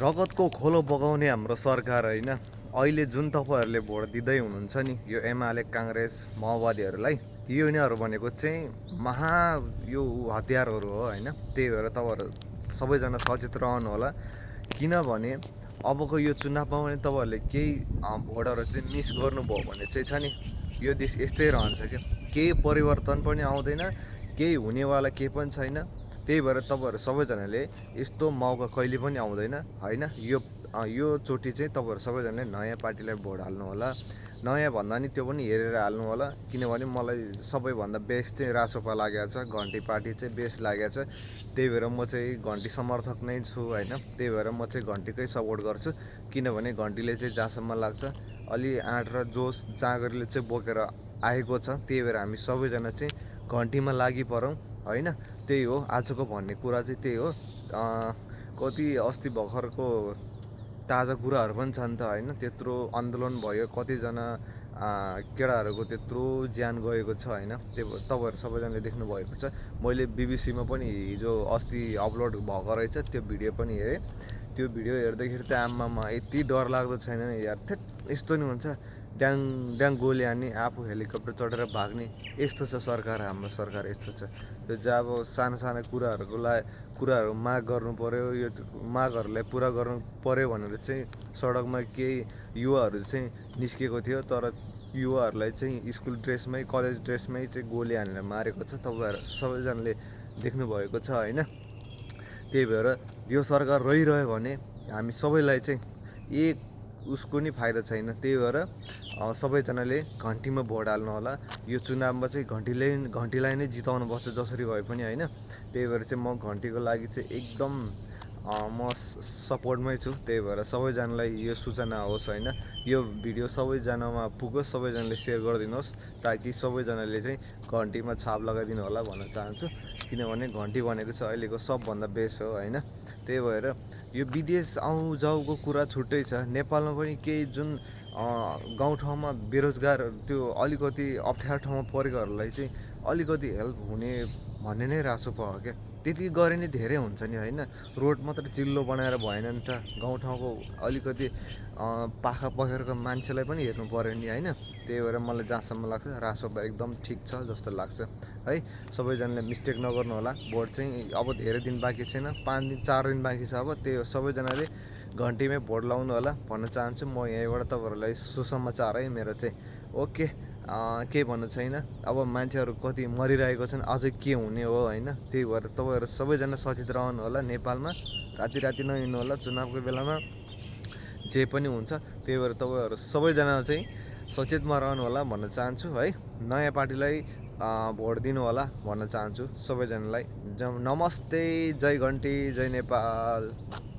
रगतको खोलो बगाउने हाम्रो सरकार होइन। अहिले जुन तपाईँहरूले भोट दिँदै हुनुहुन्छ नि, यो एमाले काङ्ग्रेस माओवादीहरूलाई, यो यिनीहरू भनेको चाहिँ यो हतियारहरू हो होइन। त्यही भएर तपाईँहरू सबैजना सचेत रहनु होला। किनभने अबको यो चुनावमा पनि तपाईँहरूले केही भोटहरू चाहिँ मिस गर्नुभयो भने चाहिँ छ नि, यो देश यस्तै रहन्छ क्या। केही परिवर्तन पनि आउँदैन, केही हुनेवाला केही पनि छैन। त्यही भएर तपाईँहरू सबैजनाले यस्तो मौका कहिले पनि आउँदैन होइन। यो चोटि चाहिँ तपाईँहरू सबैजनाले नयाँ पार्टीलाई भोट हाल्नु होला। नयाँ भन्दा नि त्यो पनि हेरेर हाल्नु होला। किनभने मलाई सबैभन्दा बेस्ट चाहिँ रासोपा लागेको छ, घन्टी पार्टी चाहिँ बेस्ट लागेको छ। त्यही भएर म चाहिँ घन्टी समर्थक नै छु होइन। त्यही भएर म चाहिँ घन्टीकै सपोर्ट गर्छु। किनभने घन्टीले चाहिँ जहाँसम्म लाग्छ अलि आँट र जोस जाँगरले चाहिँ बोकेर आएको छ। त्यही भएर हामी सबैजना चाहिँ घन्टीमा लागि परौँ होइन। त्यही हो आजको भन्ने कुरा चाहिँ त्यही हो। कति अस्ति भर्खरको ताजा कुराहरू पनि छन् त होइन। त्यत्रो आन्दोलन भयो, कतिजना केटाहरूको त्यत्रो ज्यान गएको छ होइन। त्यो तपाईँहरू सबैजनाले देख्नुभएको छ। मैले बिबिसीमा पनि हिजो अस्ति अपलोड भएको रहेछ त्यो भिडियो पनि हेरेँ। त्यो भिडियो हेर्दाखेरि त आम्मामा यति डरलाग्दो छैन नि यार। यस्तो नि हुन्छ, ड्याङ ड्याङ गोली हान्ने, आफू हेलिकप्टर चढेर भाग्ने, यस्तो छ सरकार। हाम्रो सरकार यस्तो छ। त्यो चाहिँ अब सानो सानो कुराहरू माग गर्नु पऱ्यो। यो मागहरूलाई पुरा गर्नु पऱ्यो भनेर चाहिँ सडकमा केही युवाहरू चाहिँ निस्केको थियो। तर युवाहरूलाई चाहिँ स्कुल ड्रेसमै, कलेज ड्रेसमै चाहिँ गोली हानेर मारेको छ। तपाईँहरू सबैजनाले देख्नुभएको छ होइन। त्यही भएर यो सरकार रहिरह्यो भने हामी सबैलाई चाहिँ एक उसको नि फाइदा छैन। त्यही भएर सबैजनाले घन्टीमा भोट हाल्नु होला। यो चुनावमा चाहिँ घन्टीलाई नै जिताउनु पर्छ जसरी भए पनि होइन। त्यही भएर चाहिँ म घन्टीको लागि चाहिँ एकदम म सपोर्टमै छु। त्यही भएर सबैजनालाई यो सूचना होस् होइन। यो भिडियो सबैजनामा पुगोस्, सबैजनाले सेयर गरिदिनुहोस् ताकि सबैजनाले चाहिँ घन्टीमा छाप लगाइदिनु होला भन्न चाहन्छु। किनभने घन्टी भनेको चाहिँ अहिलेको सबभन्दा बेस्ट हो होइन। त्यही भएर यो विदेश आउँ जाउको कुरा छुट्टै छ। नेपालमा पनि केही जुन गाउँठाउँमा बेरोजगार त्यो अलिकति अप्ठ्यारो ठाउँमा परेकोहरूलाई चाहिँ अलिकति हेल्प हुने भन्ने नै रासोपा हो क्या। त्यति गरे नि धेरै हुन्छ नि होइन। रोड मात्रै चिल्लो बनाएर भएन नि त। गाउँठाउँको अलिकति पाखा पखेरको मान्छेलाई पनि हेर्नु पऱ्यो नि होइन। त्यही भएर मलाई जहाँसम्म लाग्छ रासोपा एकदम ठिक छ जस्तो लाग्छ है। सबैजनाले मिस्टेक नगर्नु होला। भोट चाहिँ अब धेरै दिन बाँकी छैन, 5 दिन 4 दिन बाँकी छ। अब त्यही हो, सबैजनाले घन्टीमै भोट लाउनु होला भन्न चाहन्छु। म यहीँबाट तपाईँहरूलाई सुसमाचार है मेरो चाहिँ। ओके, केही भन्नु छैन। अब मान्छेहरू कति मरिरहेको छन्, अझै के हुने हो होइन। त्यही भएर तपाईँहरू सबैजना सचेत रहनु होला। नेपालमा राति नहिँड्नु होला चुनावको बेलामा, जे पनि हुन्छ। त्यही भएर तपाईँहरू सबैजना चाहिँ सचेतमा रहनु होला भन्न चाहन्छु है। नयाँ पार्टीलाई भोट दिनु होला भन्न चाहन्छु सबैजनालाई। नमस्ते, जय घन्टी, जय नेपाल।